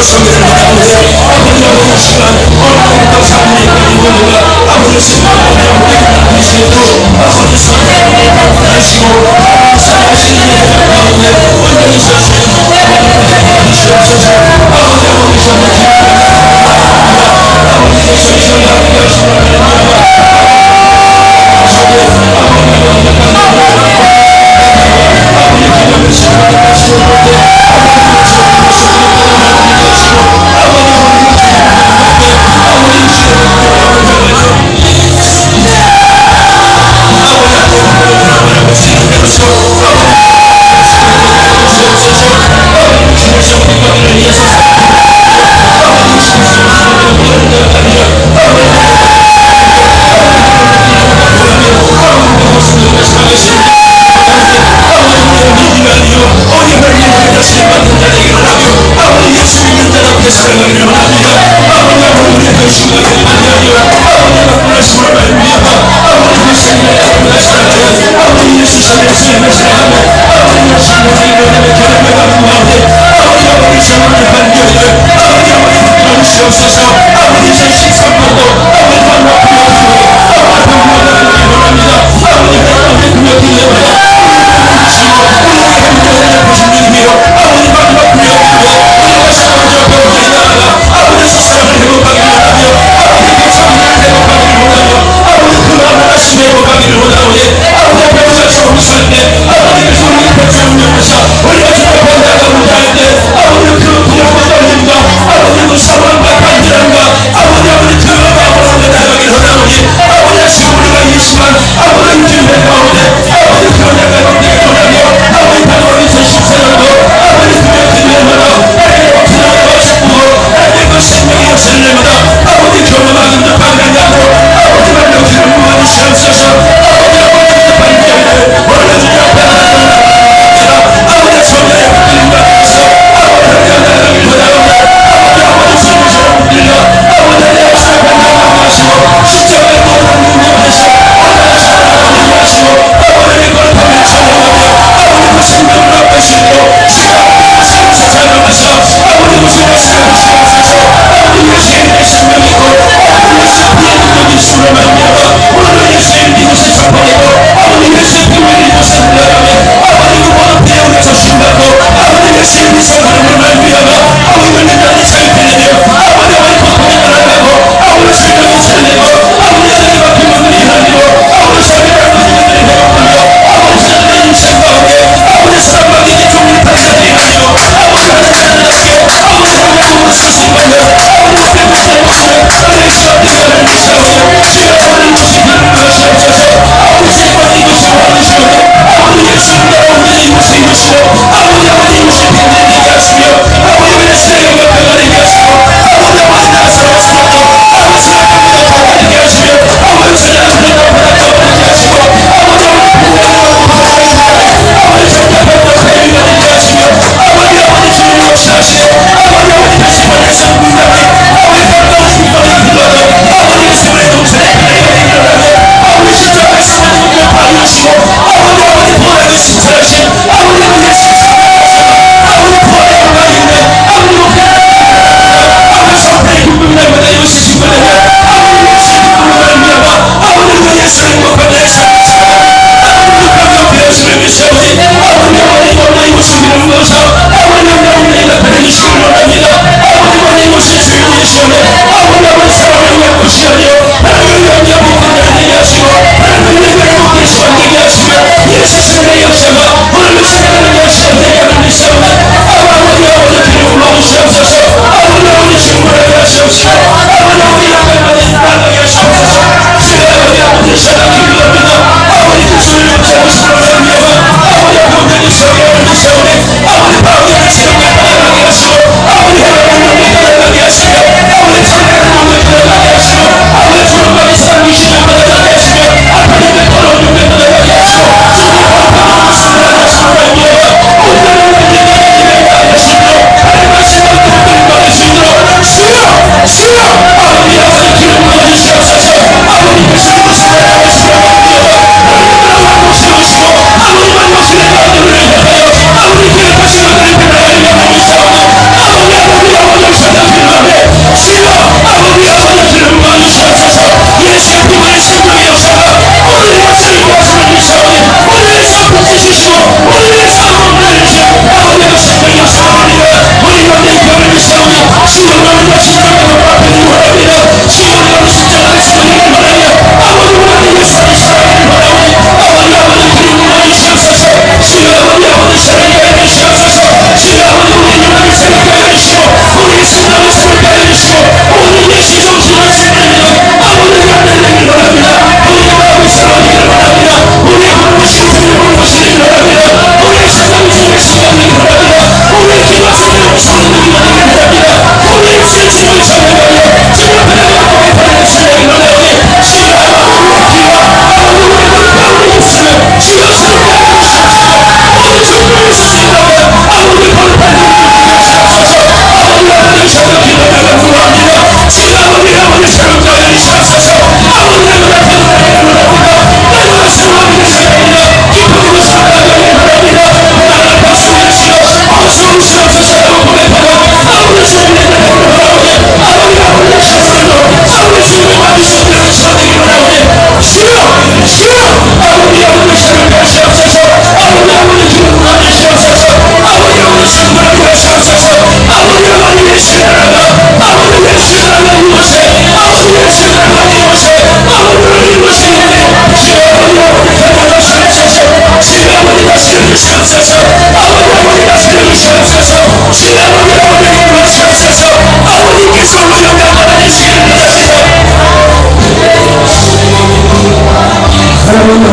성경을 아버지 아버지 시간 오늘부터 삶의 이유가 아버지 성경을 우리 주시고 아버지 성경을 하시고 사랑하시는 일 가운데 온전히 서시는 아버지 주옵소서. 아버지 아버지 성경 아버지 성경을 함께 하시는 아버지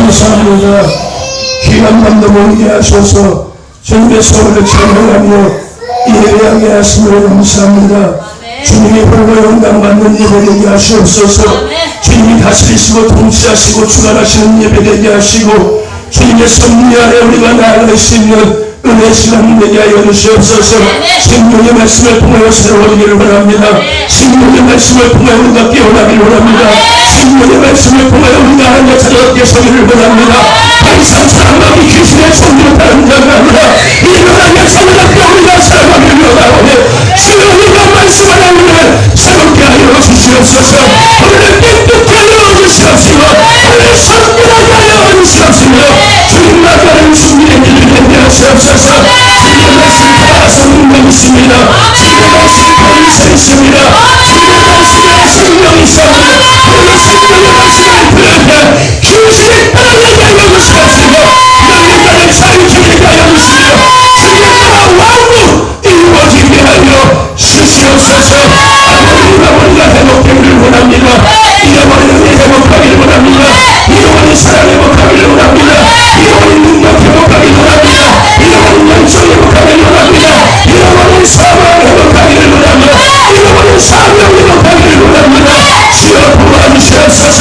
감사합니다. 귀한 밤도 모이게 하셔서 주님의 서울을 찬양하며 예배하게 하심을 감사합니다. 주님이 홀로 영광받는 예배되게 하시옵소서. 주님이 다스리시고 통치하시고 주관하시는 예배되게 하시고 주님의 섭리 아래 우리가 나아갈 수 있는 은혜 시간 되게 하여 주시옵소서. 생명의 말씀을 통하여 새로워지기를 원합니다. 생명의 말씀을 통하여 우리가 깨어나기를 원합니다. 생명의 말씀을 통하여 우리가 하나님의 자녀답게 서기를 원합니다. 더 이상 사랑하기 귀신의 종류로 다른 자가 아니라 일어나며 자녀답게 우리가 살아가기를 원하오니 주여 우리가 말씀 하나 우리를 새롭게 하여 주시옵소서. 우리를 깨끗게 하여 주시옵시고 우리를 성결하게 하여 주시옵시며 주님 나가는 준비의 길을 되게 하시옵소서. 주님의 말씀 다 성령이십니다. 주님의 말씀 다 인생이십니다. 주님의 말씀에 생명이십니다. 우리가 생명의 말씀을 들으면 귀신이 떠나게 하여 주시옵시고 너희 나를 자유주의게 하여 주시며 주님의 나라 왕국 이루어지게 하여 주시옵소서. 아버지가 회복되기를 원합니다. 잃어버리는 회복하기를 원합니다. 잃어버린 사랑 회복하기를 원합니다. 잃어버린 능력 회복하기를 원합니다. 잃어버린 연속 회복하기를 원합니다. 잃어버린 사망 회복하기를 원합니다. 잃어버린 사명 회복하기를 원합니다. 주여 도와주시옵소서.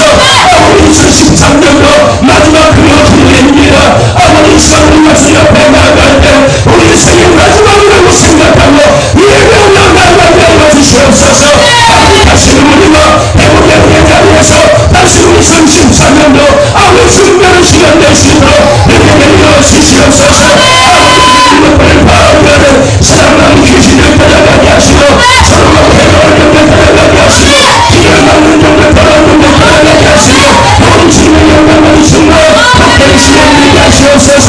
아버지 2013년도 마지막 금요일입니다. 아버지 시간을 말씀 옆에 나아갈 때 우리 생의 마지막이라고 생각하고 예배하며 나아가게 하여 주시옵소서. 아버지 다시 우리가 회복의 은혜 자리에서 다시 우리 2013년도 아버지 준비하는 시간 될 수 있도록 은혜 내려 주시옵소서. 아버지 것을 파악하는 사랑하는 귀신을 따라가게 하시고 서로가 회복을 영을 따라가게 하시고 기를 막는 영을 따라가게 하시고 우리 주님의 영광을 주시고 복된 시간 되게 하시옵소서.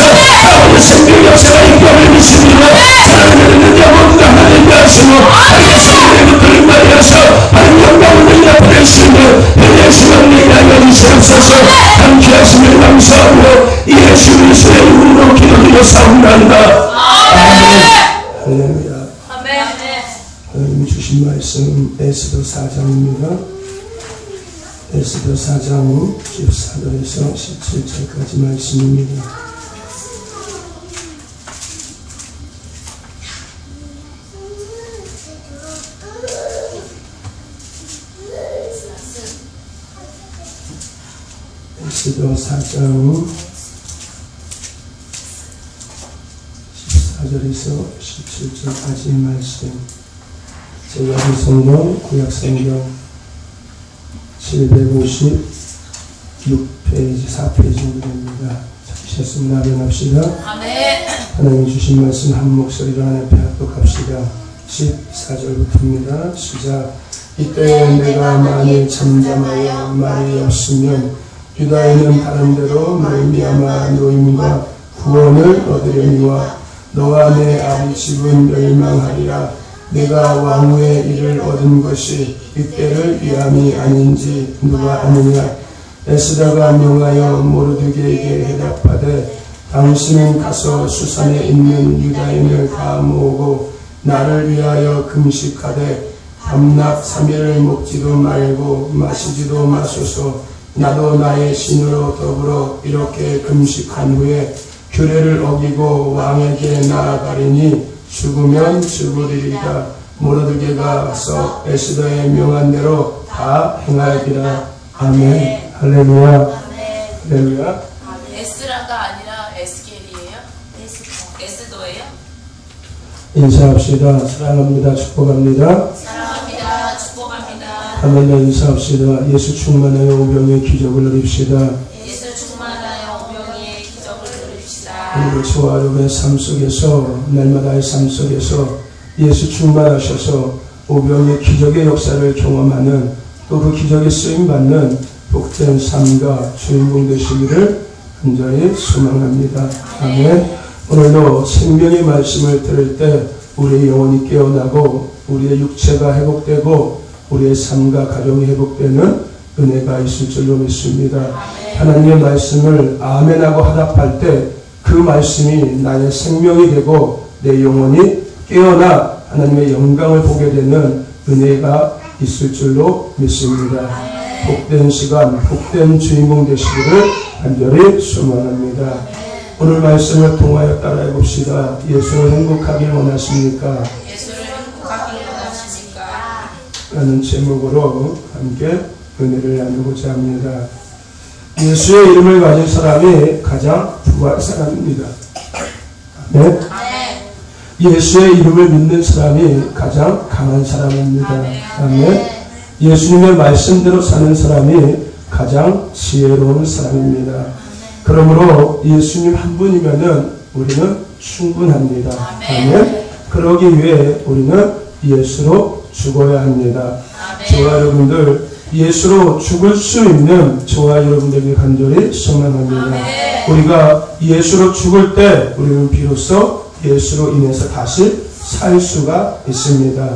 아버지 생명 역사가 인격을 미칩니다. 사랑하는 영혼과 하나님께 하시고 알겠습니다. 것들을 말하여서 하나님 영광을 옆에 주시고 은혜 시간 되게 하여 주시옵소서. 함께 하심을 감사하고 예수 그리스도의 이름으로 기도드려 사옵나이다. 아멘. 할렐루야. 하나님 주신 말씀 에스더 4장입니다. 에스더 4장 14절에서 17절까지 말씀입니다. 에스더 4장 14절에서 17절까지의 말씀. 제야기성경 구약성경 756페이지 4페이지 됩니다. 찾으셨으면 아멘합시다. 하나님 주신 말씀 한 목소리로 하나님 앞에 합독합시다. 14절부터입니다. 시작. 이때 내가 만일 잠잠하여 말이 없으면 유다인은 다른 데로 말미암아 노임과 구원을 얻으려니와 너와 내 아비 집은 멸망하리라. 내가 왕후의 일을 얻은 것이 이때를 위함이 아닌지 누가 아느냐. 에스더가 명하여 모르드게에게 대답하되 당신은 가서 수산에 있는 유다인을 다 모으고 나를 위하여 금식하되 밤낮 3일을 먹지도 말고 마시지도 마소서. 나도 나의 신으로 더불어 이렇게 금식한 후에 규례를 어기고 왕에게 나아가리니 죽으면 죽으리이다. 모르드게가 와서 에스더의 명한 대로 다 행하리라. 아멘. 할렐루야. 할렐루야. 에스라가 아니라 에스겔이에요? 에스더예요? 인사합시다. 사랑합니다. 축복합니다. 사랑합니다. 축복합니다. 하나님 인사합시다. 예수 충만하여 오병의 기적을 누립시다. 예수 충만하여 오병의 기적을 누립시다. 그리고 저와 여러분의 삶 속에서 날마다의 삶 속에서 예수 충만하셔서 오병의 기적의 역사를 경험하는 또 그 기적에 쓰임받는 복된 삶과 주인공 되시기를 간절히 소망합니다. 아멘. 오늘도 생명의 말씀을 들을 때 우리의 영혼이 깨어나고 우리의 육체가 회복되고 우리의 삶과 가정이 회복되는 은혜가 있을 줄로 믿습니다. 하나님의 말씀을 아멘하고 화답할 때 그 말씀이 나의 생명이 되고 내 영혼이 깨어나 하나님의 영광을 보게 되는 은혜가 있을 줄로 믿습니다. 복된 시간, 복된 주인공 되시기를 간절히 소망합니다. 오늘 말씀을 통하여 따라해 봅시다. 예수를 행복하길 원하십니까? 예수를 행복하길 원하십니까? 라는 제목으로 함께 은혜를 나누고자 합니다. 예수의 이름을 가진 사람이 가장 부한 사람입니다. 아멘. 예수의 이름을 믿는 사람이 가장 강한 사람입니다. 아멘. 예수님의 말씀대로 사는 사람이 가장 지혜로운 사람입니다. 그러므로 예수님 한 분이면은 우리는 충분합니다. 아멘. 그러기 위해 우리는 예수로 죽어야 합니다. 저와 여러분들 예수로 죽을 수 있는 저와 여러분들에게 간절히 소망합니다. 우리가 예수로 죽을 때 우리는 비로소 예수로 인해서 다시 살 수가 있습니다.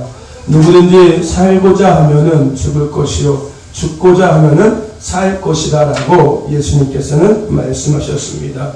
누구든지 살고자 하면은 죽을 것이요 죽고자 하면은 살 것이다 라고 예수님께서는 말씀하셨습니다.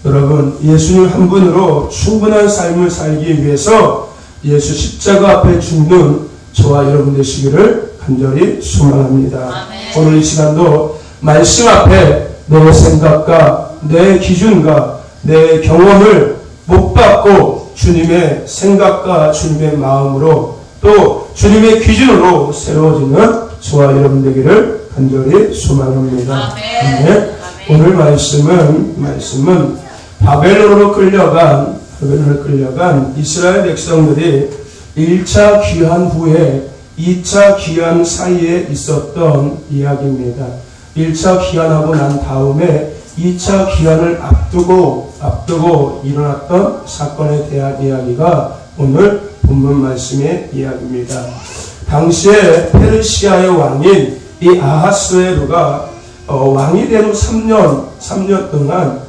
여러분, 예수님 한 분으로 충분한 삶을 살기 위해서 예수 십자가 앞에 죽는 저와 여러분 되시기를 간절히 소망합니다. 오늘 이 시간도 말씀 앞에 내 생각과 내 기준과 내 경험을 못 받고 주님의 생각과 주님의 마음으로 또 주님의 기준으로 새로워지는 저와 여러분 되기를 간절히 소망합니다. 아멘. 오늘 말씀은 바벨론으로 끌려간 이스라엘 백성들이 1차 귀환 후에 2차 귀환 사이에 있었던 이야기입니다. 1차 귀환하고 난 다음에 2차 귀환을 앞두고 일어났던 사건에 대한 이야기가 오늘 본문 말씀의 이야기입니다. 당시에 페르시아의 왕인 이 아하스웨로가 왕이 된 후 3년 동안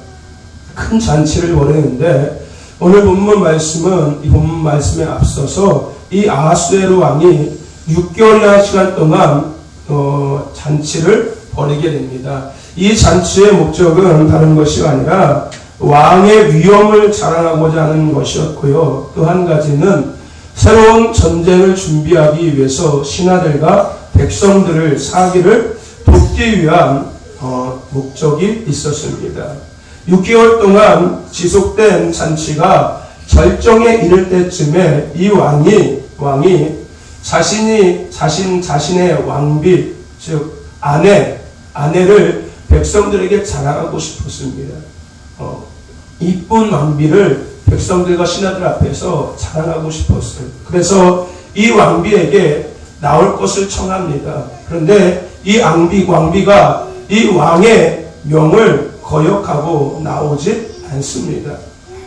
큰 잔치를 벌였는데 오늘 본문 말씀에 앞서서 이 아하스웨로 왕이 6개월이라는 시간 동안 잔치를 벌이게 됩니다. 이 잔치의 목적은 다른 것이 아니라 왕의 위엄을 자랑하고자 하는 것이었고요. 또 한 가지는 새로운 전쟁을 준비하기 위해서 신하들과 백성들을 사기를 돕기 위한 목적이 있었습니다. 6개월 동안 지속된 잔치가 절정에 이를 때쯤에 이 왕이 자신의 왕비, 즉 아내를 백성들에게 자랑하고 싶었습니다. 이쁜 왕비를 백성들과 신하들 앞에서 자랑하고 싶었어요. 그래서 이 왕비에게 나올 것을 청합니다. 그런데 이 왕비가 이 왕의 명을 거역하고 나오지 않습니다.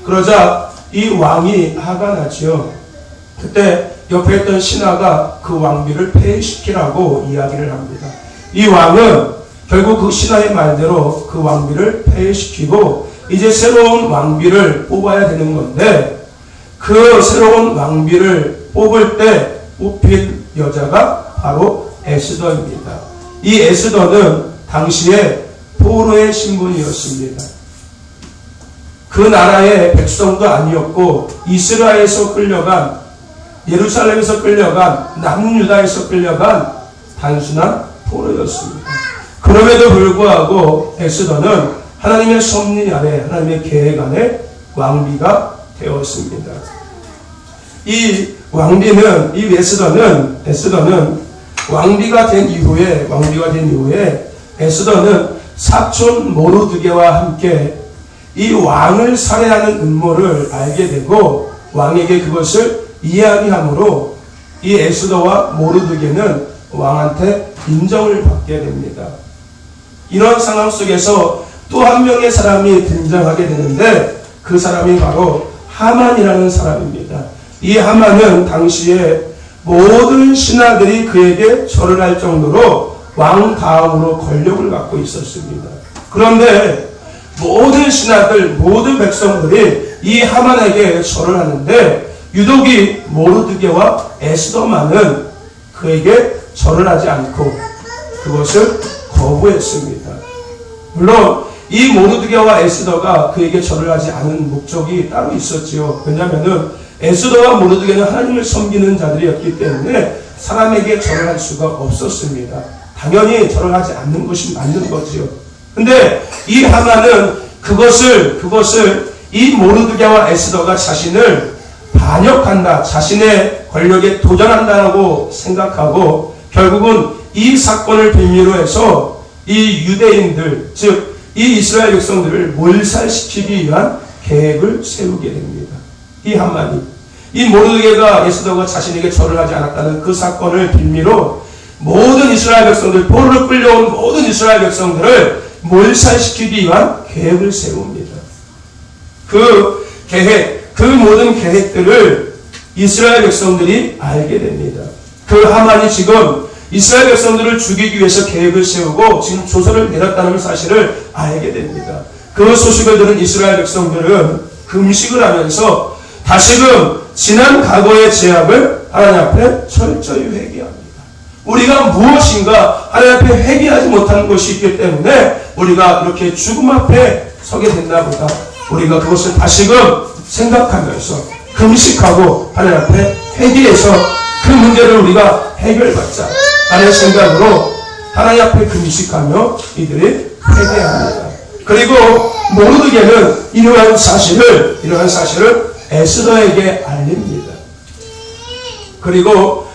그러자 이 왕이 화가 나지요. 그때 옆에 있던 신하가 그 왕비를 폐위시키라고 이야기를 합니다. 이 왕은 결국 그 신하의 말대로 그 왕비를 폐위시키고 이제 새로운 왕비를 뽑아야 되는 건데 그 새로운 왕비를 뽑을 때 뽑힌 여자가 바로 에스더입니다. 이 에스더는 당시에 포로의 신분이었습니다. 그 나라의 백성도 아니었고 이스라엘에서 끌려간 예루살렘에서 끌려간 남유다에서 끌려간 단순한 포로였습니다. 그럼에도 불구하고 에스더는 하나님의 섭리 아래 하나님의 계획 안에 왕비가 되었습니다. 이 에스더는 왕비가 된 이후에 에스더는 사촌 모르드게와 함께 이 왕을 살해하는 음모를 알게 되고 왕에게 그것을 이야기함으로 이 에스더와 모르드게는 왕한테 인정을 받게 됩니다. 이런 상황 속에서 또 한 명의 사람이 등장하게 되는데 그 사람이 바로 하만이라는 사람입니다. 이 하만은 당시에 모든 신하들이 그에게 절을 할 정도로 왕 다음으로 권력을 갖고 있었습니다. 그런데 모든 신하들, 모든 백성들이 이 하만에게 절을 하는데 유독이 모르드게와 에스더만은 그에게 절을 하지 않고 그것을 거부했습니다. 물론 이 모르드게와 에스더가 그에게 절을 하지 않은 목적이 따로 있었지요. 왜냐하면 에스더와 모르드게는 하나님을 섬기는 자들이었기 때문에 사람에게 절을 할 수가 없었습니다. 당연히 절을 하지 않는 것이 맞는 거지요. 근데 이 하만은 그것을 이 모르드게와 에스더가 자신을 반역한다, 자신의 권력에 도전한다고 생각하고 결국은 이 사건을 빌미로 해서 이 유대인들, 즉 이 이스라엘 백성들을 몰살시키기 위한 계획을 세우게 됩니다. 이 하만이, 이 모르드게가 에스더가 자신에게 절을 하지 않았다는 그 사건을 빌미로 모든 이스라엘 백성들, 포로로 끌려온 모든 이스라엘 백성들을 몰살시키기 위한 계획을 세웁니다. 그 계획, 그 모든 계획들을 이스라엘 백성들이 알게 됩니다. 그 하만이 지금 이스라엘 백성들을 죽이기 위해서 계획을 세우고 지금 조서를 내렸다는 사실을 알게 됩니다. 그 소식을 들은 이스라엘 백성들은 금식을 하면서 다시금 지난 과거의 죄악을 하나님 앞에 철저히 회개합니다. 우리가 무엇인가 하나님 앞에 회개하지 못하는 것이 있기 때문에 우리가 이렇게 죽음 앞에 서게 된다 보다 우리가 그것을 다시금 생각하면서 금식하고 하나님 앞에 회개해서 그 문제를 우리가 해결받자 하는 생각으로 하나님 앞에 금식하며 이들이 회개합니다. 그리고 모르드게는 이러한 사실을 에스더에게 알립니다. 그리고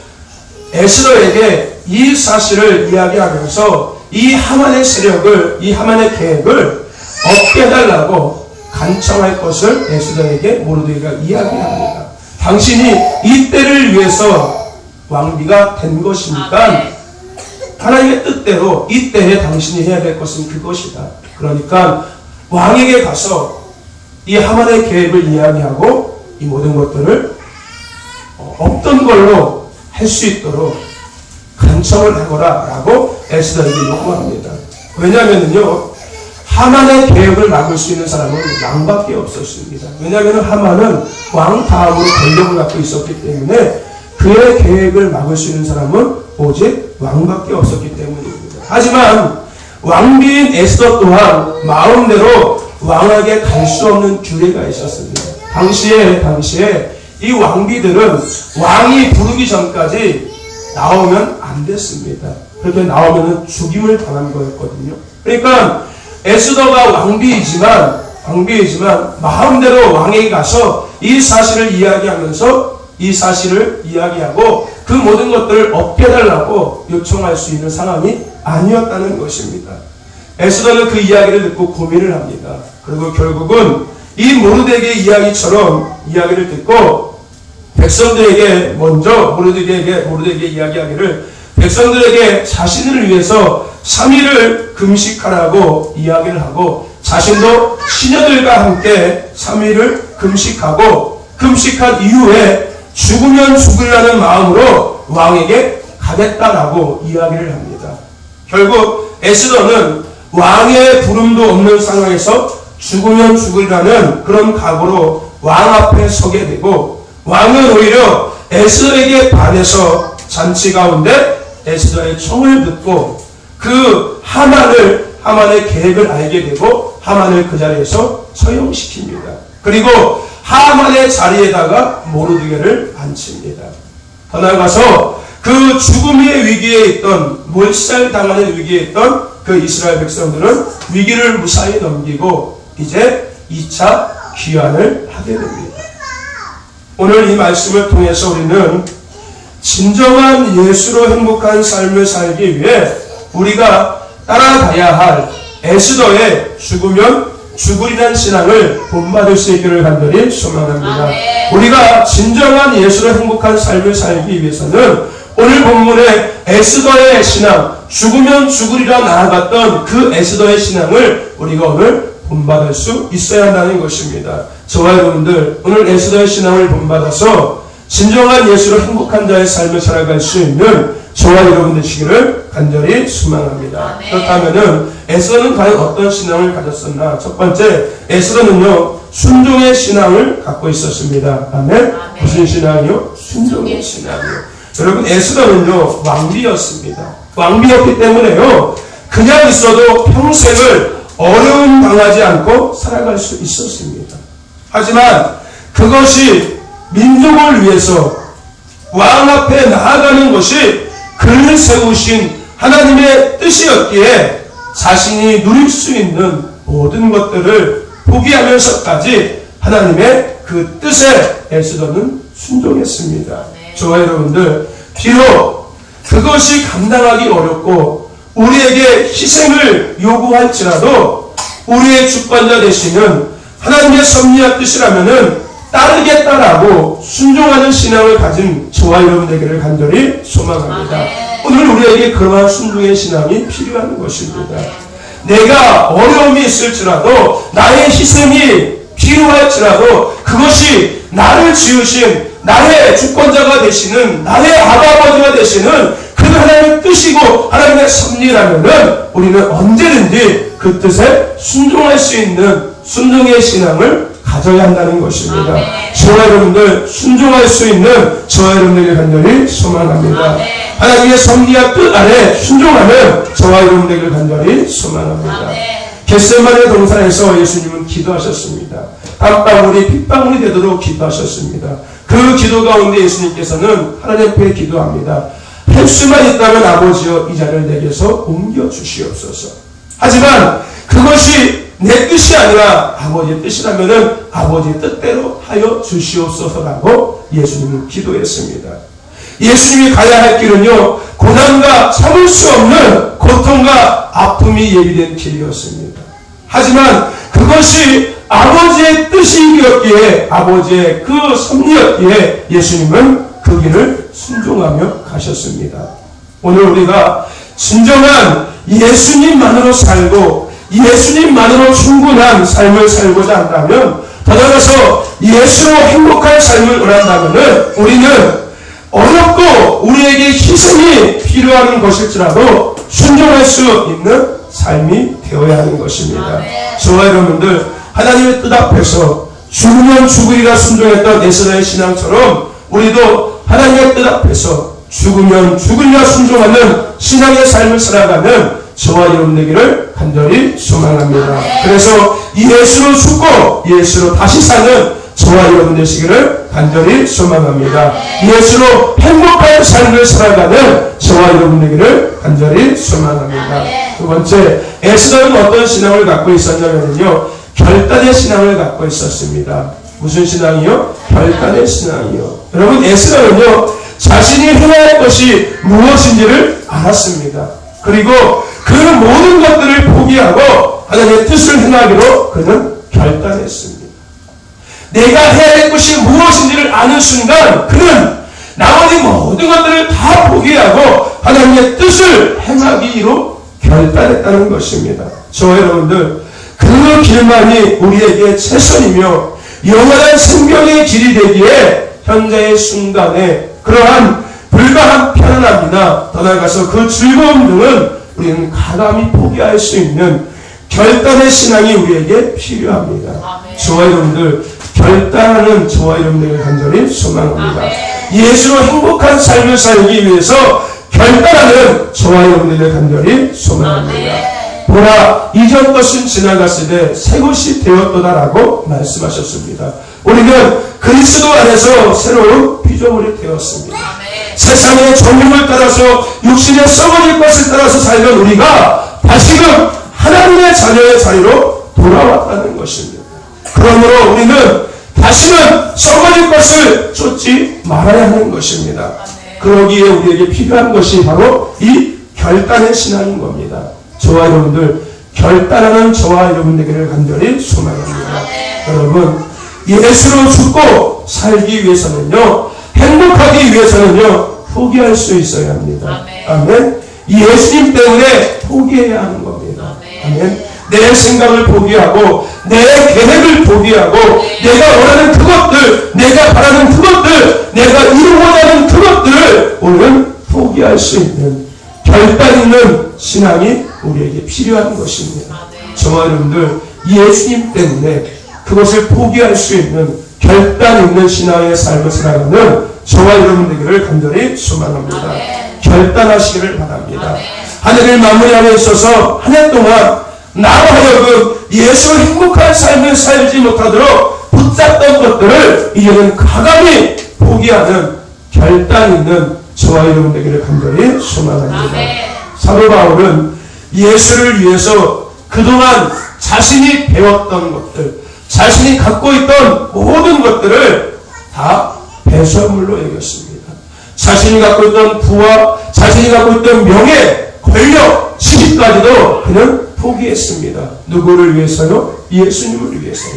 에스더에게 이 사실을 이야기하면서 이 하만의 세력을, 이 하만의 계획을 없애달라고 간청할 것을 에스더에게 모르드게가 이야기합니다. 당신이 이 때를 위해서 왕비가 된 것이니까 하나님의 뜻대로 이 때에 당신이 해야 될 것은 그것이다. 그러니까 왕에게 가서 이 하만의 계획을 이야기하고 이 모든 것들을 없던 걸로 할 수 있도록 간청을 하거라 라고 에스더에게 요구합니다. 왜냐하면요, 하만의 계획을 막을 수 있는 사람은 왕밖에 없었습니다. 왜냐하면 하만은 왕 다음으로 권력을 갖고 있었기 때문에 그의 계획을 막을 수 있는 사람은 오직 왕밖에 없었기 때문입니다. 하지만 왕비인 에스더 또한 마음대로 왕에게 갈 수 없는 규례가 있었습니다. 당시에 이 왕비들은 왕이 부르기 전까지 나오면 안 됐습니다. 그렇게 나오면 죽임을 당한 거였거든요. 그러니까 에스더가 왕비이지만 마음대로 왕에게 가서 이 사실을 이야기하면서 이 사실을 이야기하고 그 모든 것들을 없애달라고 요청할 수 있는 상황이 아니었다는 것입니다. 에스더는 그 이야기를 듣고 고민을 합니다. 그리고 결국은 이 모르드게의 이야기처럼 이야기를 듣고 백성들에게 먼저 모르드게에게 이야기하기를 백성들에게 자신을 위해서 3일을 금식하라고 이야기를 하고 자신도 시녀들과 함께 3일을 금식하고 금식한 이후에 죽으면 죽으려는 마음으로 왕에게 가겠다라고 이야기를 합니다. 결국 에스더는 왕의 부름도 없는 상황에서 죽으면 죽으려는 그런 각오로 왕 앞에 서게 되고 왕은 오히려 에스더에게 반해서 잔치 가운데 에스더의 청을 듣고 그 하만의 계획을 알게 되고 하만을 그 자리에서 처형시킵니다. 그리고 하만의 자리에다가 모르드게를 앉힙니다. 더 나아가서 그 죽음의 위기에 있던, 몰살당하는 위기에 있던 그 이스라엘 백성들은 위기를 무사히 넘기고 이제 2차 귀환을 하게 됩니다. 오늘 이 말씀을 통해서 우리는 진정한 예수로 행복한 삶을 살기 위해 우리가 따라가야 할 에스더의 죽으면 죽으리란 신앙을 본받을 수 있기를 간절히 소망합니다. 아멘. 우리가 진정한 예수로 행복한 삶을 살기 위해서는 오늘 본문의 에스더의 신앙, 죽으면 죽으리라 나아갔던 그 에스더의 신앙을 우리가 오늘 본받을 수 있어야 한다는 것입니다. 저와 여러분들 오늘 에스더의 신앙을 본받아서 진정한 예수로 행복한 자의 삶을 살아갈 수 있는 저와 여러분 되시기를 간절히 소망합니다. 아멘. 그렇다면은 에스더는 과연 어떤 신앙을 가졌었나? 첫 번째, 에스더는요 순종의 신앙을 갖고 있었습니다. 아멘. 아멘. 무슨 신앙이요? 순종의 신앙이요. 여러분 에스더는요 왕비였습니다. 왕비였기 때문에요 그냥 있어도 평생을 어려움 당하지 않고 살아갈 수 있었습니다. 하지만 그것이 민족을 위해서 왕 앞에 나아가는 것이 그를 세우신 하나님의 뜻이었기에 자신이 누릴 수 있는 모든 것들을 포기하면서까지 하나님의 그 뜻에 에스더는 순종했습니다. 저와 여러분들, 비록 그것이 감당하기 어렵고 우리에게 희생을 요구할지라도 우리의 주권자 되시는 하나님의 섭리와 뜻이라면은 따르겠다라고 순종하는 신앙을 가진 저와 여러분에게를 간절히 소망합니다. 오늘 우리에게 그러한 순종의 신앙이 필요한 것입니다. 내가 어려움이 있을지라도 나의 희생이 필요할지라도 그것이 나를 지으신 나의 주권자가 되시는 나의 아버지가 되시는 그 하나님의 뜻이고 하나님의 섭리라면은 우리는 언제든지 그 뜻에 순종할 수 있는 순종의 신앙을 가져야 한다는 것입니다. 저와 여러분들 순종할 수 있는 저와 여러분들에게 간절히 소망합니다. 하나님의 섭리와 뜻 아래 순종하는 저와 여러분들에게 간절히 소망합니다. 겟세마네 동산에서 예수님은 기도하셨습니다. 땀방울이 핏방울이 되도록 기도하셨습니다. 그 기도 가운데 예수님께서는 하나님 앞에 기도합니다. 할 수만 있다면 아버지여 이 자를 내게서 옮겨 주시옵소서. 하지만 그것이 내 뜻이 아니라 아버지의 뜻이라면은 아버지의 뜻대로 하여 주시옵소서라고 예수님은 기도했습니다. 예수님이 가야 할 길은요, 고난과 참을 수 없는 고통과 아픔이 예비된 길이었습니다. 하지만 그것이 아버지의 뜻이었기에, 아버지의 그 섭리였기에 예수님은 그 길을 순종하며 가셨습니다. 오늘 우리가 진정한 예수님만으로 살고 예수님만으로 충분한 삶을 살고자 한다면, 더 나아가서 예수로 행복한 삶을 원한다면 우리는 어렵고 우리에게 희생이 필요한 것일지라도 순종할 수 있는 삶이 되어야 하는 것입니다. 저와 여러분들, 하나님의 뜻 앞에서 죽으면 죽으리라 순종했던 에스더의 신앙처럼 우리도 하나님의 뜻 앞에서 죽으면 죽으리라 순종하는 신앙의 삶을 살아가는 저와 여러분에게를 간절히 소망합니다. 그래서 예수로 죽고 예수로 다시 사는 저와 여러분 되시기를 간절히 소망합니다. 예수로 행복한 삶을 살아가는 저와 여러분 되기를 간절히 소망합니다. 두 번째, 에스더는 어떤 신앙을 갖고 있었냐면요, 결단의 신앙을 갖고 있었습니다. 무슨 신앙이요? 결단의 신앙이요. 여러분, 에스더는요, 자신이 해야 할 것이 무엇인지를 알았습니다. 그리고 그 모든 것들을 포기하고 하나님의 뜻을 행하기로 그는 결단했습니다. 내가 해야 할 것이 무엇인지를 아는 순간 그는 나머지 모든 것들을 다 포기하고 하나님의 뜻을 행하기로 결단했다는 것입니다. 저와 여러분들, 그 길만이 우리에게 최선이며 영원한 생명의 길이 되기에 현재의 순간에 그러한 불가한 편안함이나 더 나아가서 그 즐거움 등은 우리는 가감히 포기할 수 있는 결단의 신앙이 우리에게 필요합니다. 저와 여러분들, 결단하는 저와 여러분들을 간절히 소망합니다. 예수로 행복한 삶을 살기 위해서 결단하는 저와 여러분들을 간절히 소망합니다. 보라, 이전 것은 지나갔으되 새 것이 되었도다라고 말씀하셨습니다. 우리는 그리스도 안에서 새로운 피조물이 되었습니다. 세상의 정욕을 따라서 육신의 썩어질 것을 따라서 살던 우리가 다시금 하나님의 자녀의 자리로 돌아왔다는 것입니다. 그러므로 우리는 다시는 썩어질 것을 쫓지 말아야 하는 것입니다. 그러기에 우리에게 필요한 것이 바로 이 결단의 신앙인 겁니다. 저와 여러분들, 결단하는 저와 여러분들에게를 간절히 소망합니다. 여러분, 예수로 죽고 살기 위해서는요, 행복하기 위해서는요, 포기할 수 있어야 합니다. 아멘. 예수님 때문에 포기해야 하는 겁니다. 아멘. 내 생각을 포기하고 내 계획을 포기하고 내가 원하는 그것들, 내가 바라는 그것들, 내가 이루고자 하는 그것들을 우리는 포기할 수 있는 결단 있는 신앙이 우리에게 필요한 것입니다. 저와 여러분들, 예수님 때문에 그것을 포기할 수 있는 결단 있는 신앙의 삶을 살아가는 저와 여러분들에게를 간절히 소망합니다. 결단하시기를 바랍니다. 한 해를 마무리함에 있어서 한 해 동안 나로 하여금 예수의 행복한 삶을 살지 못하도록 붙잡던 것들을 이제는 가감히 포기하는 결단 있는 저와 여러분들에게를 간절히 소망합니다. 사도 바울은 예수를 위해서 그동안 자신이 배웠던 것들, 자신이 갖고 있던 모든 것들을 다 배설물로 여겼습니다. 자신이 갖고 있던 부와 자신이 갖고 있던 명예, 권력, 지식까지도 그는 포기했습니다. 누구를 위해서요? 예수님을 위해서요.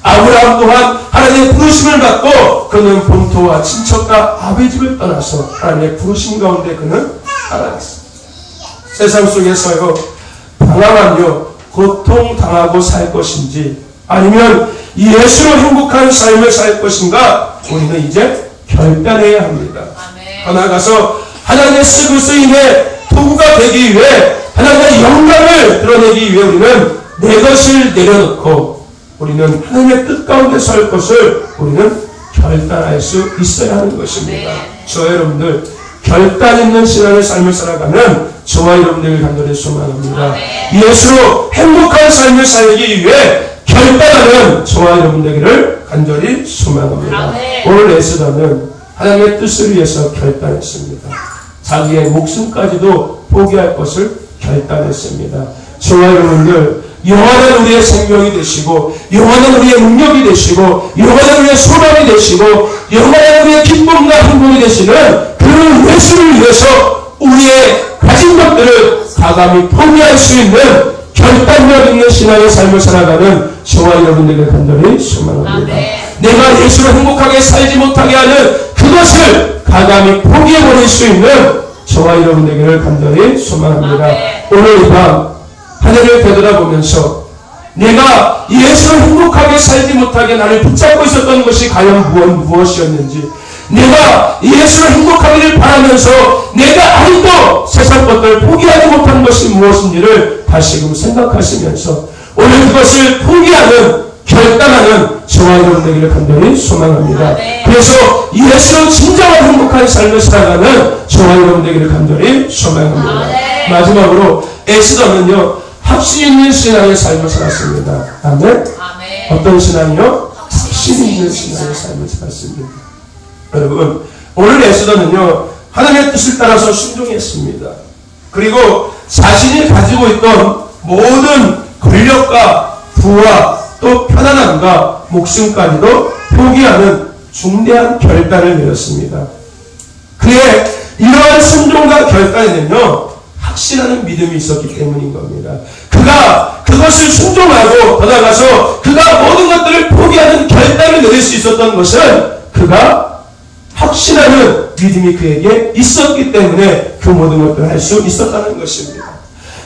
아브라함 또한 하나님의 부르심을 받고 그는 본토와 친척과 아버지 집을 떠나서 하나님의 부르심 가운데 그는 살아갔습니다. 세상 속에서요, 방황하며 고통당하고 살 것인지 아니면 예수로 행복한 삶을 살 것인가 우리는 이제 결단해야 합니다. 더 나아가서 하나님의 쓰임의 도구가 되기 위해 하나님의 영광을 드러내기 위해 우리는 내 것을 내려놓고 우리는 하나님의 뜻 가운데 설 것을 우리는 결단할 수 있어야 하는 것입니다. 저와 여러분들 결단 있는 신앙의 삶을 살아가는 저와 여러분들을 간절히 소망합니다. 예수로 행복한 삶을 살기 위해 결단하는 저와 여러분들을 간절히 소망합니다. 오늘 에스더는 하나님의 뜻을 위해서 결단했습니다. 자기의 목숨까지도 포기할 것을 결단했습니다. 저와 여러분들 영원한 우리의 생명이 되시고 영원한 우리의 능력이 되시고 영원한 우리의 소망이 되시고 영원한 우리의 기쁨과 행복이 되시는 그 예수를 위해서 우리의 가진 것들을 과감히 포기할 수 있는 결단력 있는 신앙의 삶을 살아가는 저와 여러분들에게 간절히 소망합니다. 내가 예수로 행복하게 살지 못하게 하는 그것을 과감히 포기해버릴 수 있는 저와 여러분들에게 간절히 소망합니다. 오늘 이 밤 하늘을 되돌아보면서 내가 예수로 행복하게 살지 못하게 나를 붙잡고 있었던 것이 과연 무엇이었는지, 내가 예수로 행복하기를 바라면서 내가 아직도 세상 것들을 포기하지 못한 것이 무엇인지를 다시금 생각하시면서 오늘 그것을 포기하는 결단하는 저와 여러분들에게 간절히 소망합니다. 그래서 예수로 진정한 행복한 삶을 살아가는 저와 여러분들에게 간절히 소망합니다. 마지막으로 에스더는요 확신 있는 신앙의 삶을 살았습니다. 아멘. 어떤 신앙이요? 확신 있는 신앙의 삶을 살았습니다. 여러분 오늘 에스더는요 하나님의 뜻을 따라서 순종했습니다. 그리고 자신이 가지고 있던 모든 권력과 부와 또 편안함과 목숨까지도 포기하는 중대한 결단을 내렸습니다. 그의 이러한 순종과 결단에는요 확실한 믿음이 있었기 때문인 겁니다. 그가 그것을 순종하고 더 나아가서 그가 모든 것들을 포기하는 결단을 내릴 수 있었던 것은 그가 확신하는 믿음이 그에게 있었기 때문에 그 모든 것들을 할 수 있었다는 것입니다.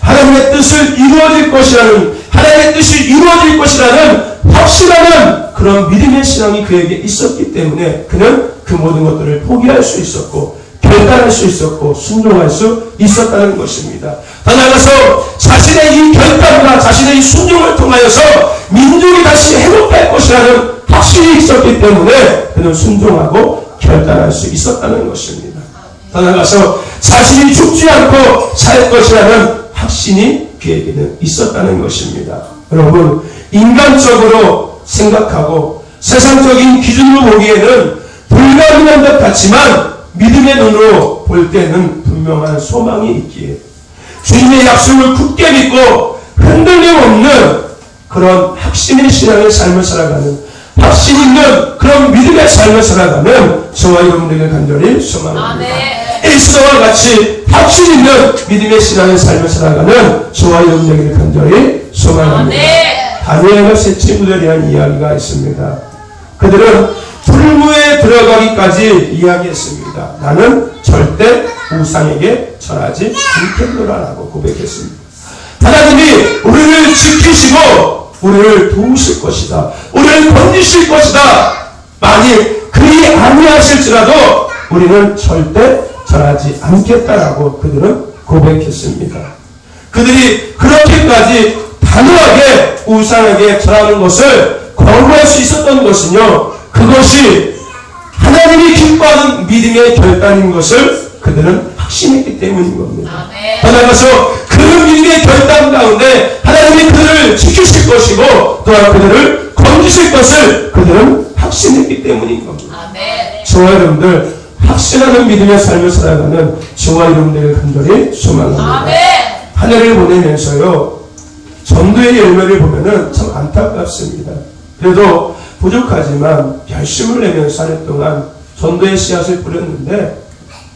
하나님의 뜻을 이루어질 것이라는 하나님의 뜻이 이루어질 것이라는 확신하는 그런 믿음의 신앙이 그에게 있었기 때문에 그는 그 모든 것들을 포기할 수 있었고 결단할 수 있었고 순종할 수 있었다는 것입니다. 더 나아가서 자신의 이 결단과 자신의 이 순종을 통하여서 민족이 다시 회복할 것이라는 확신이 있었기 때문에 그는 순종하고 결단할 수 있었다는 것입니다. 더 나아가서 자신이 죽지 않고 살 것이라는 확신이 그에게는 있었다는 것입니다. 여러분 인간적으로 생각하고 세상적인 기준으로 보기에는 불가능한 것 같지만 믿음의 눈으로 볼 때는 분명한 소망이 있기에 주님의 약속을 굳게 믿고 흔들림 없는 그런 확신의 신앙의 삶을 살아가는 확신 있는 그런 믿음의 삶을 살아가는 저와 여러분들에게 간절히 소망합니다. 에스더와 같이 확신 있는 믿음의 신앙의 삶을 살아가는 저와 여러분들에게 간절히 소망합니다. 다니엘과 세 친구들에 대한 이야기가 있습니다. 그들은 불무에 들어가기까지 이야기했습니다. 나는 절대 우상에게 절하지 않겠노라라고 고백했습니다. 하나님이 우리를 지키시고 우리를 도우실 것이다. 우리를 건지실 것이다. 만일 그리 아니하실지라도 우리는 절대 절하지 않겠다라고 그들은 고백했습니다. 그들이 그렇게까지 단호하게 우상에게 절하는 것을 거부할 수 있었던 것은요. 그것이 하나님이 기뻐하는 믿음의 결단인 것을 그들은 확신했기 때문인 겁니다. 더 나아가서 그 믿음의 결단 가운데 하나님이 그들을 지키실 것이고 또한 그들을 건지실 것을 그들은 확신했기 때문인 겁니다. 저와 여러분들 확신하는 믿음의 삶을 살아가는 저와 여러분들을 간절히 소망합니다. 아멘. 한 해를 보내면서요, 전도의 열매를 보면은 참 안타깝습니다. 그래도 부족하지만 결심을 내면서 한 해 동안 전도의 씨앗을 뿌렸는데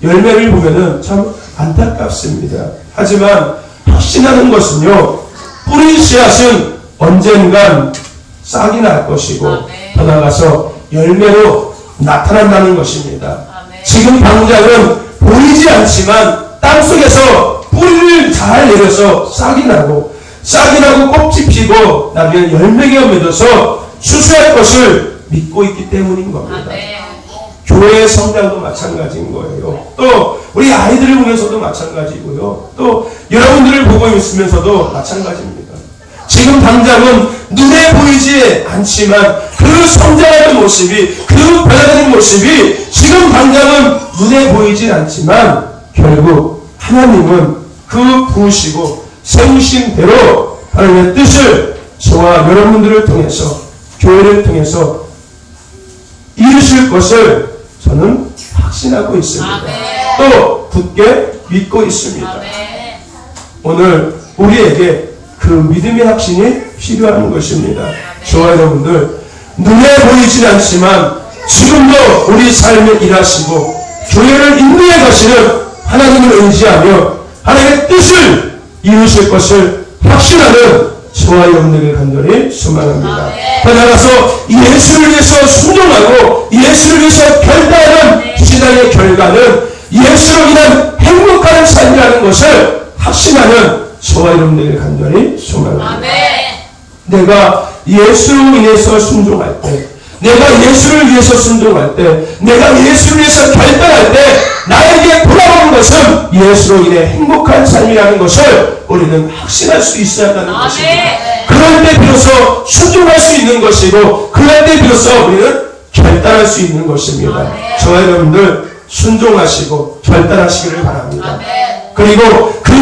열매를 보면은 참 안타깝습니다. 하지만 확신하는 것은요, 뿌린 씨앗은 언젠간 싹이 날 것이고 더 나아가서 열매로 나타난다는 것입니다. 아멘. 지금 당장은 보이지 않지만 땅속에서 뿌리를 잘 내려서 싹이 나고 껍질 피고 나중에 열매가 맺어서 추수할 것을 믿고 있기 때문인 겁니다. 아멘. 교회의 성장도 마찬가지인 거예요. 또 우리 아이들을 보면서도 마찬가지고요. 또 여러분들을 보고 있으면서도 마찬가지입니다. 지금 당장은 눈에 보이지 않지만 그 성장하는 모습이, 그 변화되는 모습이 지금 당장은 눈에 보이지 않지만 결국 하나님은 그 부으시고 세우신 대로 하나님의 뜻을 저와 여러분들을 통해서, 교회를 통해서 이루실 것을 저는 확신하고 있습니다. 아멘. 또 굳게 믿고 있습니다. 아멘. 오늘 우리에게 그 믿음의 확신이 필요한 것입니다. 저와 여러분들, 눈에 보이진 않지만 지금도 우리 삶에 일하시고 교회를 인도해 가시는 하나님을 의지하며 하나님의 뜻을 이루실 것을 확신하는 저와 여러분들을 간절히 소망합니다. 더 나아가서 예수를 위해서 순종하고 예수를 위해서 결단하는 신앙의 결과는 예수로 인한 행복한 삶이라는 것을 확신하는 저와 여러분들을 간절히 소망합니다. 아멘. 내가 예수로 인해서 순종할 때, 내가 예수를 위해서 순종할 때, 내가 예수를 위해서 결단할 때 나에게 돌아오는 것은 예수로 인해 행복한 삶이라는 것을 우리는 확신할 수 있어야 한다는 것입니다. 그럴 때 비로소 순종할 수 있는 것이고 그럴 때 비로소 우리는 결단할 수 있는 것입니다. 저와 여러분들 순종하시고 결단하시기를 바랍니다. 그리고 그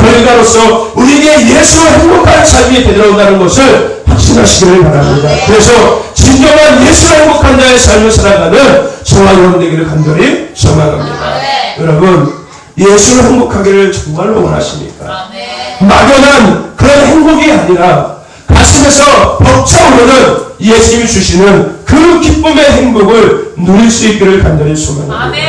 결과로서 우리에게 예수와 행복한 삶이 되돌아온다는 것을 확신하시기를 바랍니다. 그래서 진정한 예수와 행복한 자의 삶을 살아가는 저와 여러분 되기를 간절히 소망합니다. 여러분, 예수를 행복하기를 정말로 원하십니까? 막연한 그런 행복이 아니라 가슴에서 벅차오르는 예수님이 주시는 그 기쁨의 행복을 누릴 수 있기를 간절히 소망합니다.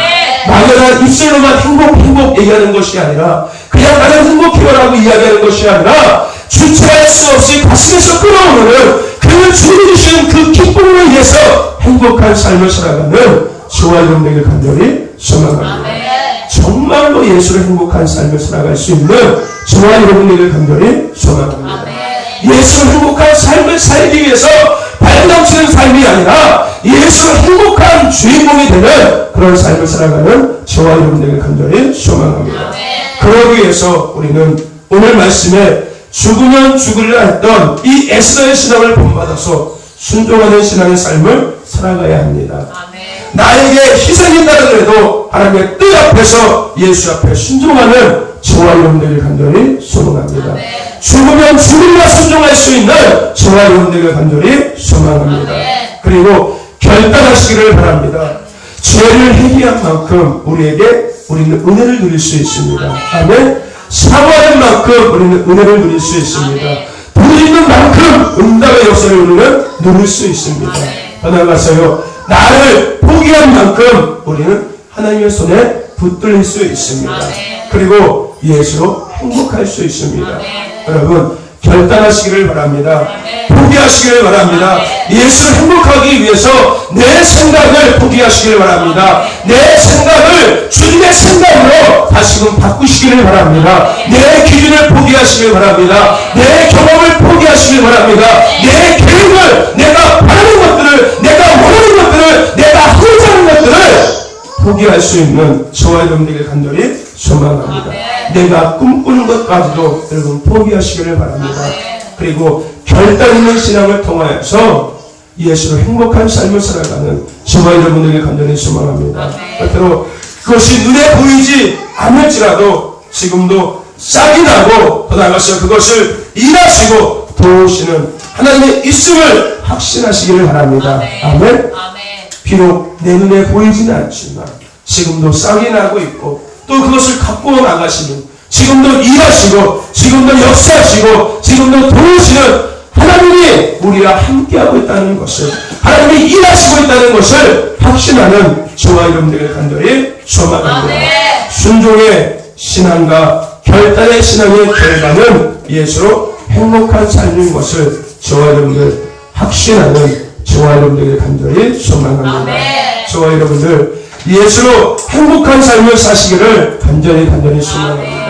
막연한 입술로만 행복 얘기하는 것이 아니라 그냥 나는 행복해요라고 이야기하는 것이 아니라 주체할 수 없이 가슴에서 끓어오르는 그 주님이 주신 그 기쁨을 위해서 행복한 삶을 살아가는 저와 여러분 되기를 간절히 소망합니다. 정말로 예수를 행복한 삶을 살아갈 수 있는 저와 여러분 되기를 간절히 소망합니다. 예수를 행복한 삶을 살기 위해서 발넘치는 삶이 아니라 예수를 행복한 주인공이 되는 그런 삶을 살아가는 저와 여러분들에게 간절히 소망합니다. 그러기 위해서 우리는 오늘 말씀에 죽으면 죽으리라 했던 이 에스더의 신앙을 본받아서 순종하는 신앙의 삶을 살아가야 합니다. 나에게 희생이 따르더라도 하나님의 뜻 앞에서 예수 앞에 순종하는 저와 여러분들에게 간절히 소망합니다. 죽으면 죽으리라 순종할 수 있는 저와 여러분들에게 간절히 소망합니다. 그리고 결단하시기를 바랍니다. 죄를 회개한 만큼 우리는 은혜를 누릴 수 있습니다. 아멘. 사과하는 만큼 우리는 은혜를 누릴 수 있습니다. 부르짖는 만큼 응답의 역사를 우리는 누릴 수 있습니다. 더 나아가서요, 나를 포기한 만큼 우리는 하나님의 손에 붙들릴 수 있습니다. 그리고 예수로 행복할 수 있습니다. 여러분, 결단하시기를 바랍니다. 포기하시기를 바랍니다. 예수를 행복하기 위해서 내 생각을 포기하시기를 바랍니다. 내 생각을 주님의 생각으로 다시금 바꾸시기를 바랍니다. 내 기준을 포기하시길 바랍니다. 내 경험을 포기하시길 바랍니다. 내 계획을, 내가 바라는 것들을, 내가 원하는 것들을, 내가 하고자 하는 것들을 포기할 수 있는 저와 여러분들에게 간절히 소망합니다. 내가 꿈꾸는 것까지도 여러분 포기하시기를 바랍니다. 그리고 결단 있는 신앙을 통하여서 예수로 행복한 삶을 살아가는 저와 여러분들에게 간절히 소망합니다. 때로 그것이 눈에 보이지 않을지라도 지금도 싹이 나고 더 나아가서 그것을 일하시고 도우시는 하나님의 있음을 확신하시기를 바랍니다. 아멘. 비록 내 눈에 보이지는 않지만 지금도 싹이 나고 있고 또 그것을 갖고 나가시는, 지금도 일하시고 지금도 역사하시고 지금도 도우시는 하나님이 우리와 함께하고 있다는 것을, 하나님이 일하시고 있다는 것을 확신하는 저와 여러분들의 간절히 소망합니다. 순종의 신앙과 결단의 신앙의 결과는 예수로 행복한 삶인 것을 저와 여러분들 확신하는 저와 여러분들의 간절히 소망합니다. 저와 여러분들 예수로 행복한 삶을 사시기를 간절히 소망합니다.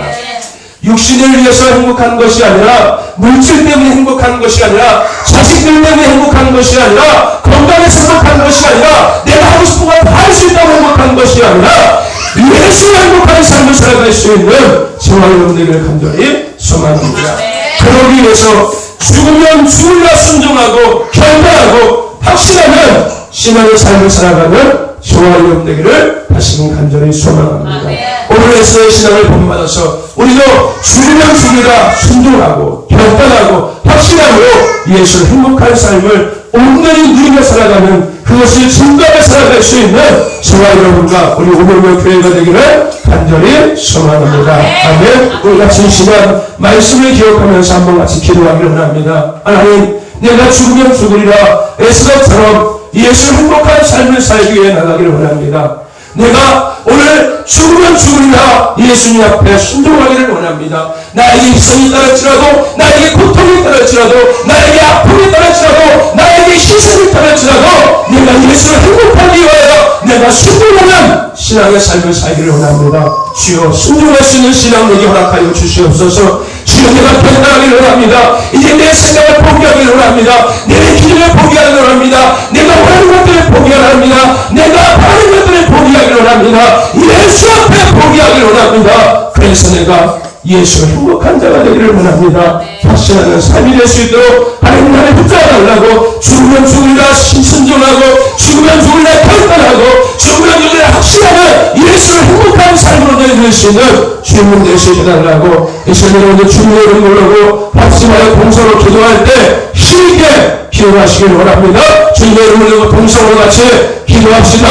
육신을 위해서 행복한 것이 아니라, 물질 때문에 행복한 것이 아니라, 자식들 때문에 행복한 것이 아니라, 건강해서 행복한 것이 아니라, 내가 하고 싶은 걸 다 할 수 있다고 행복한 것이 아니라, 예수로 행복한 삶을 살아갈 수 있는 저와 여러분들을 간절히 소망합니다. 그러기 위해서 죽으면 죽으려 순종하고 결단하고 확신하는 신앙의 삶을 살아가는 저와 여러분들을 다시금 간절히 소망합니다. 오늘 에서의 신앙을 본받아서 우리도 죽으면 죽으라 순종하고 결단하고 확신함으로 예수를 행복한 삶을 온전히 누리며 살아가는, 그것을 증거하며 살아갈 수 있는 저와 여러분과 우리 오병이어 교회가 되기를 간절히 소망합니다. 아멘. 우리 같이 이 시간 말씀을 기억하면서 한번 같이 기도하기를 원합니다. 하나님, 내가 죽으면 죽으리라 에스더처럼 예수 행복한 삶을 살기 위해 나가기를 원합니다. 내가 오늘 죽으면 죽으리라 예수님 앞에 순종하기를 원합니다. 나에게 입성이 따를지라도, 나에게 고통이 따를지라도, 나에게 아픔이 따를지라도, 나에게 희생이 따를지라도 내가 예수를 행복하기 위하여 내가 순종하는 신앙의 삶을 살기를 원합니다. 주여, 순종할 수 있는 신앙 내게 허락하여 주시옵소서. 주여, 내가 결단하기를 원합니다. 이제 내 생각을 포기하기를 원합니다. 내 기준을 포기하기를 원합니다. 내가 원하는 것들을 포기하기를 원합니다. 내가 바라는 것들을 포기하기를 원합니다. 예수 앞에 포기하기를 원합니다. 그래서 내가 예수 행복한 자가 되기를 원합니다. 확신하는 삶이 될 수 있도록 하나님 나를 붙잡아달라고, 죽으면 죽으리라 순종하고 죽으면 죽으리라 결단하고 죽으면 죽으리라 확신하는 예수를 행복한 삶으로 내릴 수 있는 주님을 내시해달라고, 이 시간에 오늘 주님의 이름을 부르고 합심하여 동서로 기도할 때 힘있게 기도하시길 원합니다. 주님의 이름을 부르고 동서로 같이 기도합시다.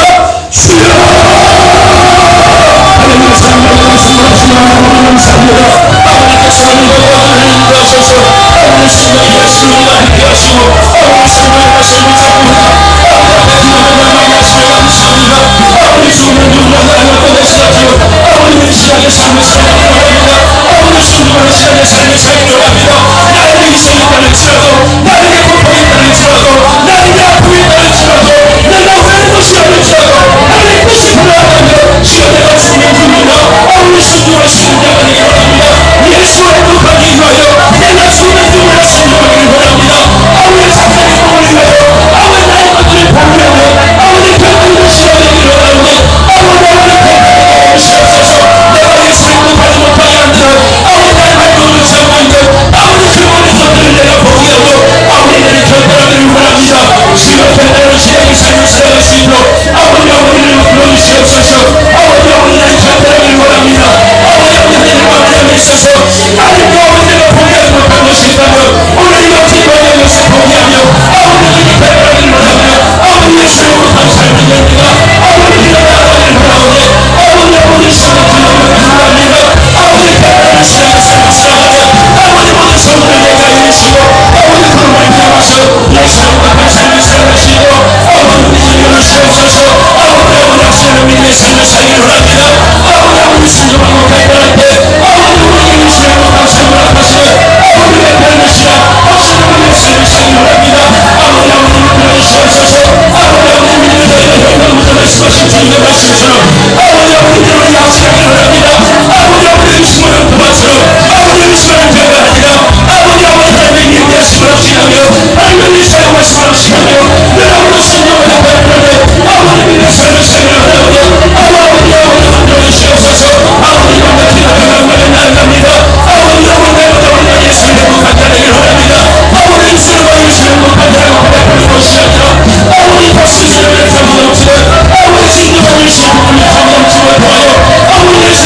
주여! 하나님의 사랑을 말씀하시면 감사합니다. 아버지께서 하나님과 인도하셔서 아버지 신과 예수님과 함께하시고 아버지 신과 말씀을 잡습니다. 아버지 기도를 많이 하시며 감사합니다. 아버지 주님은 누구나 나를 꺼내시라지요. 아버지는 신앙의 삶을 살기를 원합니다. 아버지 순종하는 신앙의 삶을 살기를 원합니다. 나에게 희생이 따를지라도, 나에게 고통이 따를지라도, 나에게 아픔이 따를지라도, 내가 원하는 것이 아닐지라도 하나님의 뜻이 변화하면 주여, 내가 죽으면 죽으리라 아버지 순종할 수 있는 자가 되기를 원합니다. 예수를 행복하기 위하여 내가 죽으면 죽으리라 순종하기를 원합니다. 아버지 사탄의 꿈을 위하여 아버지 나의 것들을 포기하며 아버지 결단을 시작하기를 원합니다. 아버지 나를 건강하게 하시옵소서. 내가 예수를 행복하지 못하게 한들 아버지 나의 발걸음을 잡고 있는 아버지 그 모든 것들을 내가 포기하고 아버지 나를 결단하기를 원합니다. 주여, 결단을 신앙의 삶을 살아갈 수 있도록 아버지를 불러주시옵소서. 아버지 나를 결단하기를 원합니다. 아버지 하나님의 마음에 있어서 하나님과 내가 포기하지 못한 것이 있다면 오늘 이 같은 거리의 것을 포기하며 아버지에게 결단하기를 원하며 아버지 예수의 행복한 삶을 됩니다. 아버지가 나아가기를 원하오니 아버지 신을 기도하며 기도합니다. 아버지 결단을 신앙의 삶을 살아가며 아버지 모든 성도를 내가 이루시고 아버지 그룹을 비워서 예수의 행복한 삶을 살아가시고 아버지 우리를 이루시옵소서. 아버지 약속을 믿는 삶을 살기를 원합니다. 아버지 순종하고 결단할 때 아버지 우리에게 예수의 행복한 삶을 허락하시는 아버지의 변한 신앙 확신을 믿는 삶을 살기를 원합니다. 아버지 불러주시옵소서. 아버지 믿는 자에게 현장부터 말씀하신 주님의 말씀처럼 아버지 우리를 약속하기를 원합니다. 아버지 의심하는 그만처럼 아버지 의심하는 자가 아니라 아버지 하나님의 예배하심을 확신하며 하나님의 사용 말씀을 확신하며 늘 아버지 순종을 하는 아버지 믿는 삶을 살기를 원하오니 아버지 만들어주시옵소서. 아버지 영광 기도하는 영광을 나아갑니다. 아버지 내보다 우리가 예수를 행복한 자라기를 원합니다. 아버지 예수를 예수를 행복한 자라고 고백하는 것이 아니라 아버지 박수시를 잡아넘치는 아버지 진정한 일심을 잡아넘치는 거하여 아버지 예수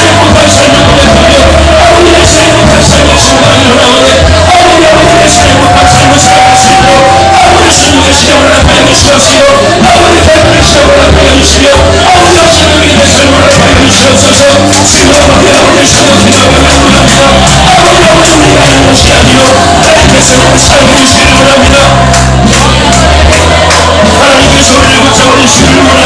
것이 아니요 하나님께서 살고 계시기를 원합니다. 하나님께서 우리를 붙잡으시기를 원합니다.